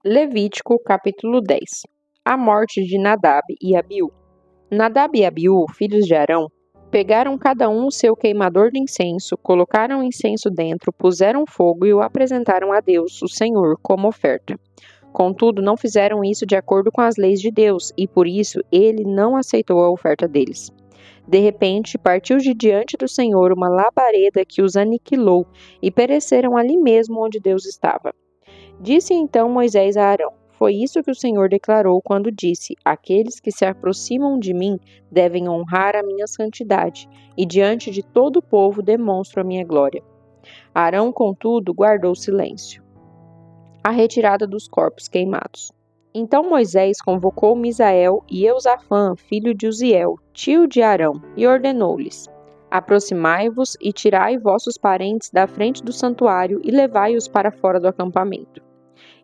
Levítico, capítulo 10. A morte de Nadab e Abiú. Nadab e Abiú, filhos de Arão, pegaram cada um o seu queimador de incenso, colocaram o incenso dentro, puseram fogo e o apresentaram a Deus, o Senhor, como oferta. Contudo, não fizeram isso de acordo com as leis de Deus, e por isso ele não aceitou a oferta deles. De repente, partiu de diante do Senhor uma labareda que os aniquilou, e pereceram ali mesmo onde Deus estava. Disse então Moisés a Arão: Foi isso que o Senhor declarou quando disse: Aqueles que se aproximam de mim devem honrar a minha santidade, e diante de todo o povo demonstro a minha glória. Arão, contudo, guardou silêncio. A retirada dos corpos queimados. Então Moisés convocou Misael e Eusafã, filho de Uziel, tio de Arão, e ordenou-lhes: Aproximai-vos e tirai vossos parentes da frente do santuário e levai-os para fora do acampamento.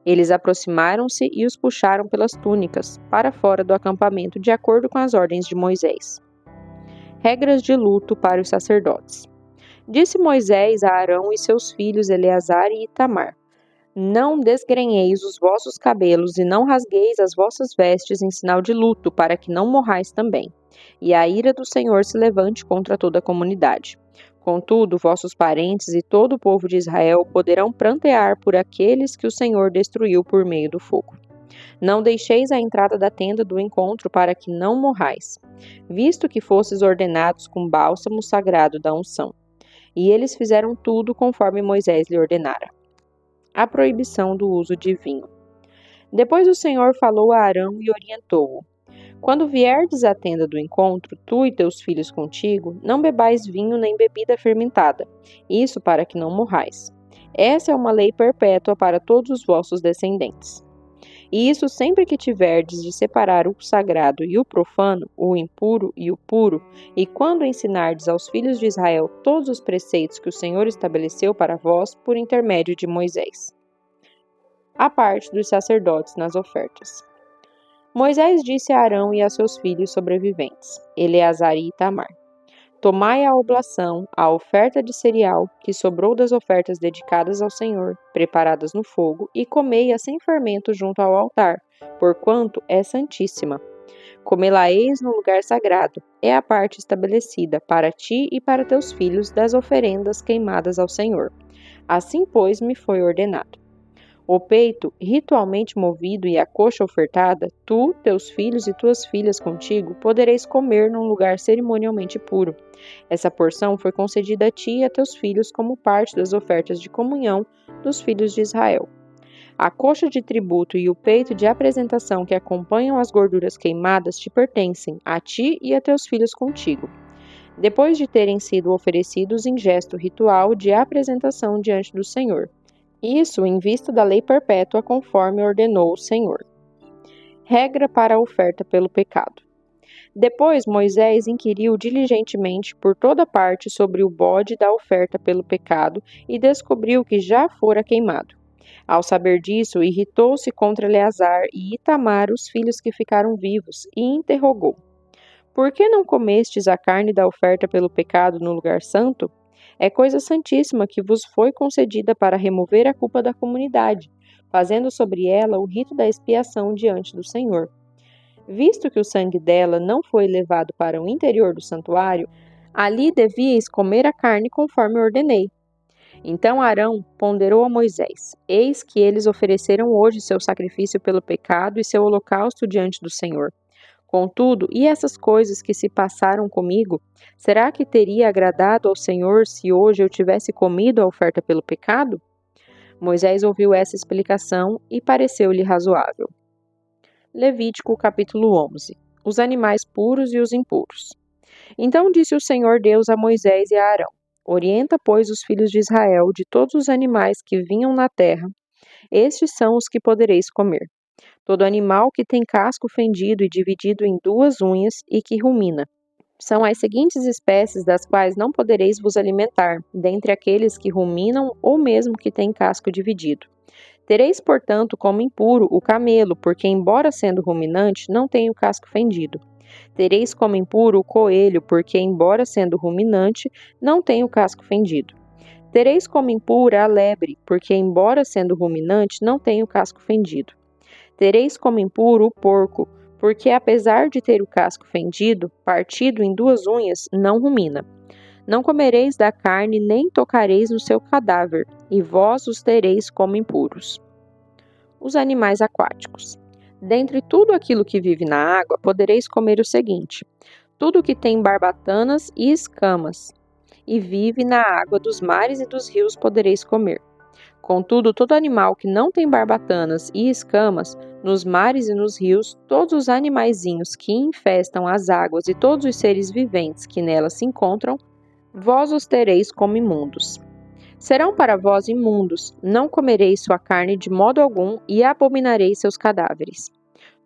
Eles aproximaram-se e os puxaram pelas túnicas, para fora do acampamento, de acordo com as ordens de Moisés. Regras de luto para os sacerdotes. Disse Moisés a Arão e seus filhos Eleazar e Itamar: Não desgrenheis os vossos cabelos e não rasgueis as vossas vestes em sinal de luto, para que não morrais também, e a ira do Senhor se levante contra toda a comunidade. Contudo, vossos parentes e todo o povo de Israel poderão prantear por aqueles que o Senhor destruiu por meio do fogo. Não deixeis a entrada da tenda do encontro para que não morrais, visto que fostes ordenados com bálsamo sagrado da unção. E eles fizeram tudo conforme Moisés lhe ordenara. A proibição do uso de vinho. Depois o Senhor falou a Arão e orientou-o: Quando vierdes à tenda do encontro, tu e teus filhos contigo, não bebais vinho nem bebida fermentada, isso para que não morrais. Essa é uma lei perpétua para todos os vossos descendentes. E isso sempre que tiverdes de separar o sagrado e o profano, o impuro e o puro, e quando ensinardes aos filhos de Israel todos os preceitos que o Senhor estabeleceu para vós por intermédio de Moisés. A parte dos sacerdotes nas ofertas. Moisés disse a Arão e a seus filhos sobreviventes, Eleazar e Itamar: Tomai a oblação, a oferta de cereal, que sobrou das ofertas dedicadas ao Senhor, preparadas no fogo, e comei-a sem fermento junto ao altar, porquanto é santíssima. Comê-la-eis no lugar sagrado, é a parte estabelecida para ti e para teus filhos das oferendas queimadas ao Senhor. Assim, pois, me foi ordenado. O peito, ritualmente movido, e a coxa ofertada, tu, teus filhos e tuas filhas contigo, podereis comer num lugar cerimonialmente puro. Essa porção foi concedida a ti e a teus filhos como parte das ofertas de comunhão dos filhos de Israel. A coxa de tributo e o peito de apresentação que acompanham as gorduras queimadas te pertencem, a ti e a teus filhos contigo, depois de terem sido oferecidos em gesto ritual de apresentação diante do Senhor. Isso em vista da lei perpétua, conforme ordenou o Senhor. Regra para a oferta pelo pecado. Depois Moisés inquiriu diligentemente por toda parte sobre o bode da oferta pelo pecado e descobriu que já fora queimado. Ao saber disso, irritou-se contra Eleazar e Itamar, os filhos que ficaram vivos, e interrogou: Por que não comestes a carne da oferta pelo pecado no lugar santo? É coisa santíssima que vos foi concedida para remover a culpa da comunidade, fazendo sobre ela o rito da expiação diante do Senhor. Visto que o sangue dela não foi levado para o interior do santuário, ali devíeis comer a carne conforme ordenei. Então Arão ponderou a Moisés: Eis que eles ofereceram hoje seu sacrifício pelo pecado e seu holocausto diante do Senhor. Contudo, e essas coisas que se passaram comigo, será que teria agradado ao Senhor se hoje eu tivesse comido a oferta pelo pecado? Moisés ouviu essa explicação e pareceu-lhe razoável. Levítico capítulo 11. Os animais puros e os impuros. Então disse o Senhor Deus a Moisés e a Arão: Orienta, pois, os filhos de Israel de todos os animais que vinham na terra. Estes são os que podereis comer. Todo animal que tem casco fendido e dividido em duas unhas e que rumina. São as seguintes espécies das quais não podereis vos alimentar, dentre aqueles que ruminam ou mesmo que têm casco dividido. Tereis, portanto, como impuro o camelo, porque, embora sendo ruminante, não tem o casco fendido. Tereis como impuro o coelho, porque, embora sendo ruminante, não tem o casco fendido. Tereis como impura a lebre, porque, embora sendo ruminante, não tem o casco fendido. Tereis como impuro o porco, porque apesar de ter o casco fendido, partido em 2 unhas, não rumina. Não comereis da carne, nem tocareis no seu cadáver, e vós os tereis como impuros. Os animais aquáticos. Dentre tudo aquilo que vive na água, podereis comer o seguinte: tudo que tem barbatanas e escamas, e vive na água dos mares e dos rios podereis comer. Contudo, todo animal que não tem barbatanas e escamas, nos mares e nos rios, todos os animaizinhos que infestam as águas e todos os seres viventes que nelas se encontram, vós os tereis como imundos. Serão para vós imundos, não comereis sua carne de modo algum e abominareis seus cadáveres.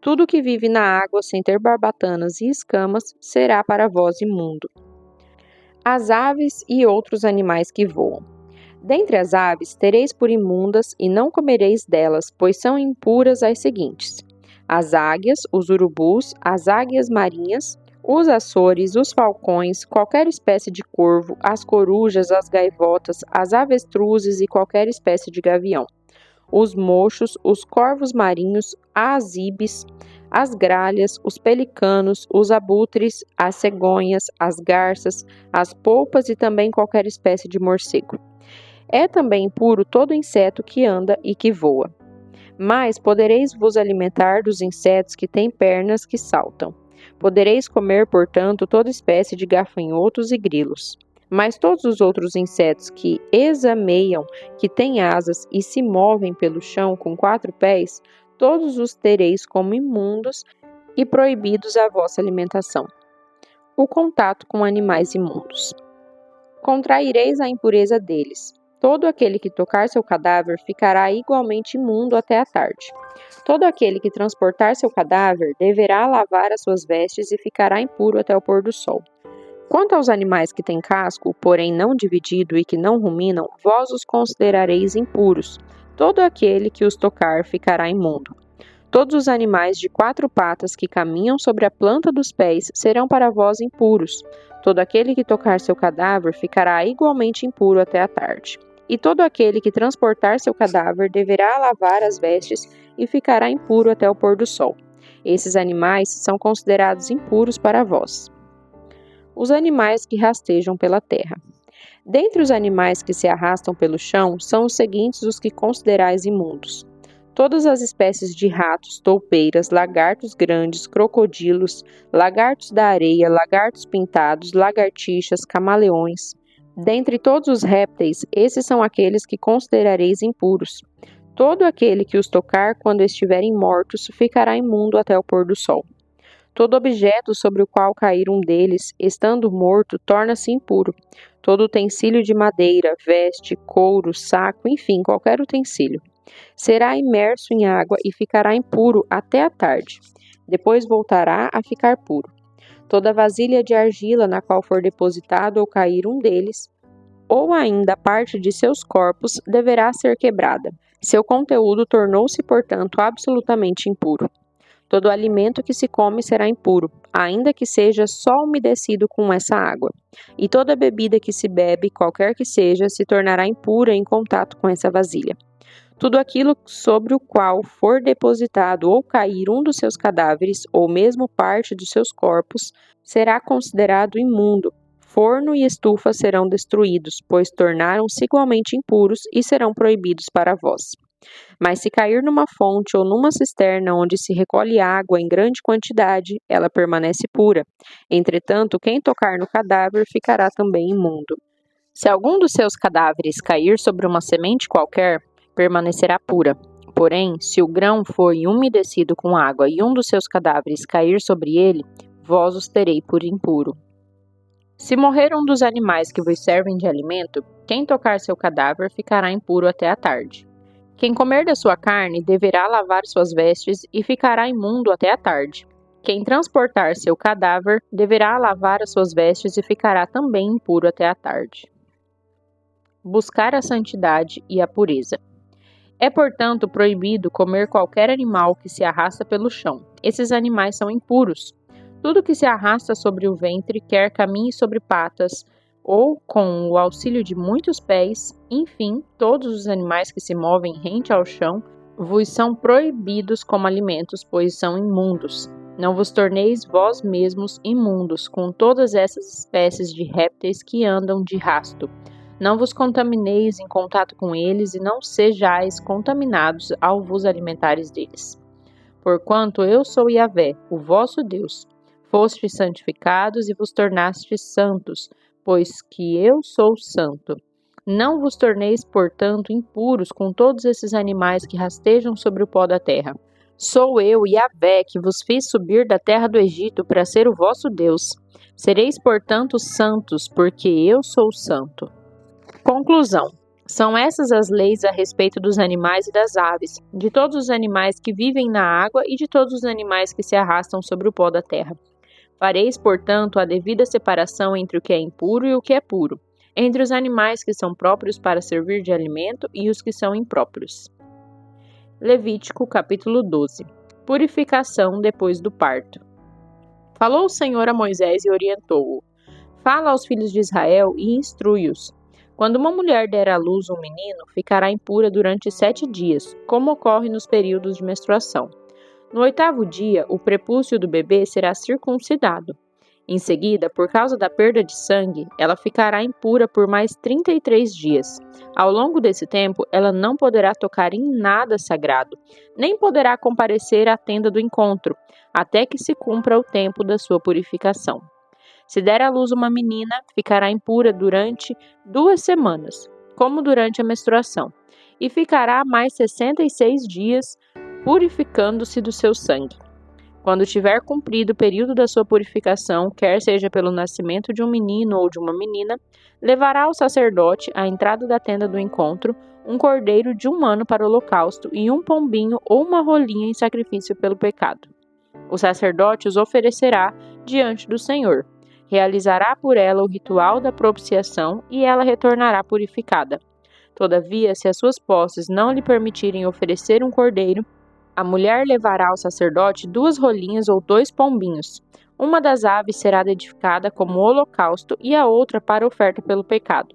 Tudo que vive na água sem ter barbatanas e escamas será para vós imundo. As aves e outros animais que voam. Dentre as aves tereis por imundas e não comereis delas, pois são impuras as seguintes: as águias, os urubus, as águias marinhas, os açores, os falcões, qualquer espécie de corvo, as corujas, as gaivotas, as avestruzes e qualquer espécie de gavião, os mochos, os corvos marinhos, as ibis, as gralhas, os pelicanos, os abutres, as cegonhas, as garças, as polpas e também qualquer espécie de morcego. É também impuro todo inseto que anda e que voa. Mas podereis vos alimentar dos insetos que têm pernas que saltam. Podereis comer, portanto, toda espécie de gafanhotos e grilos. Mas todos os outros insetos que exameiam, que têm asas e se movem pelo chão com 4 pés, todos os tereis como imundos e proibidos a vossa alimentação. O contato com animais imundos. Contraireis a impureza deles. Todo aquele que tocar seu cadáver ficará igualmente imundo até a tarde. Todo aquele que transportar seu cadáver deverá lavar as suas vestes e ficará impuro até o pôr do sol. Quanto aos animais que têm casco, porém não dividido e que não ruminam, vós os considerareis impuros. Todo aquele que os tocar ficará imundo. Todos os animais de 4 patas que caminham sobre a planta dos pés serão para vós impuros. Todo aquele que tocar seu cadáver ficará igualmente impuro até a tarde. E todo aquele que transportar seu cadáver deverá lavar as vestes e ficará impuro até o pôr do sol. Esses animais são considerados impuros para vós. Os animais que rastejam pela terra. Dentre os animais que se arrastam pelo chão, são os seguintes os que considerais imundos: todas as espécies de ratos, toupeiras, lagartos grandes, crocodilos, lagartos da areia, lagartos pintados, lagartixas, camaleões. Dentre todos os répteis, esses são aqueles que considerareis impuros. Todo aquele que os tocar quando estiverem mortos ficará imundo até o pôr do sol. Todo objeto sobre o qual cair um deles, estando morto, torna-se impuro. Todo utensílio de madeira, veste, couro, saco, enfim, qualquer utensílio. Será imerso em água e ficará impuro até a tarde. Depois voltará a ficar puro. Toda vasilha de argila na qual for depositado ou cair um deles, ou ainda parte de seus corpos, deverá ser quebrada. Seu conteúdo tornou-se, portanto, absolutamente impuro. Todo alimento que se come será impuro, ainda que seja só umedecido com essa água. E toda bebida que se bebe, qualquer que seja, se tornará impura em contato com essa vasilha. Tudo aquilo sobre o qual for depositado ou cair um dos seus cadáveres, ou mesmo parte dos seus corpos, será considerado imundo. Forno e estufa serão destruídos, pois tornaram-se igualmente impuros e serão proibidos para vós. Mas se cair numa fonte ou numa cisterna onde se recolhe água em grande quantidade, ela permanece pura. Entretanto, quem tocar no cadáver ficará também imundo. Se algum dos seus cadáveres cair sobre uma semente qualquer, permanecerá pura. Porém, se o grão for umedecido com água e um dos seus cadáveres cair sobre ele, vós os terei por impuro. Se morrer um dos animais que vos servem de alimento, quem tocar seu cadáver ficará impuro até a tarde. Quem comer da sua carne deverá lavar suas vestes e ficará imundo até a tarde. Quem transportar seu cadáver deverá lavar as suas vestes e ficará também impuro até a tarde. Buscar a santidade e a pureza. É, portanto, proibido comer qualquer animal que se arrasta pelo chão. Esses animais são impuros. Tudo que se arrasta sobre o ventre, quer caminhe sobre patas, ou com o auxílio de muitos pés, enfim, todos os animais que se movem rente ao chão, vos são proibidos como alimentos, pois são imundos. Não vos torneis vós mesmos imundos com todas essas espécies de répteis que andam de rasto. Não vos contamineis em contato com eles e não sejais contaminados ao vos alimentares deles. Porquanto eu sou Yahvé, o vosso Deus. Fostes santificados e vos tornastes santos, pois que eu sou santo. Não vos torneis, portanto, impuros com todos esses animais que rastejam sobre o pó da terra. Sou eu, Yahvé, que vos fiz subir da terra do Egito para ser o vosso Deus. Sereis, portanto, santos, porque eu sou santo. Conclusão. São essas as leis a respeito dos animais e das aves, de todos os animais que vivem na água e de todos os animais que se arrastam sobre o pó da terra. Fareis, portanto, a devida separação entre o que é impuro e o que é puro, entre os animais que são próprios para servir de alimento e os que são impróprios. Levítico, capítulo 12. Purificação depois do parto. Falou o Senhor a Moisés e orientou-o. Fala aos filhos de Israel e instrui-os. Quando uma mulher der à luz um menino, ficará impura durante 7 dias, como ocorre nos períodos de menstruação. No 8º dia, o prepúcio do bebê será circuncidado. Em seguida, por causa da perda de sangue, ela ficará impura por mais 33 dias. Ao longo desse tempo, ela não poderá tocar em nada sagrado, nem poderá comparecer à tenda do encontro, até que se cumpra o tempo da sua purificação. Se der à luz uma menina, ficará impura durante 2 semanas, como durante a menstruação, e ficará mais 66 dias purificando-se do seu sangue. Quando tiver cumprido o período da sua purificação, quer seja pelo nascimento de um menino ou de uma menina, levará o sacerdote à entrada da tenda do encontro um cordeiro de 1 ano para o holocausto e um pombinho ou uma rolinha em sacrifício pelo pecado. O sacerdote os oferecerá diante do Senhor. Realizará por ela o ritual da propiciação e ela retornará purificada. Todavia, se as suas posses não lhe permitirem oferecer um cordeiro, a mulher levará ao sacerdote 2 rolinhas ou 2 pombinhos. Uma das aves será dedicada como holocausto e a outra para oferta pelo pecado.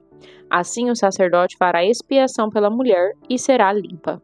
Assim o sacerdote fará expiação pela mulher e será limpa.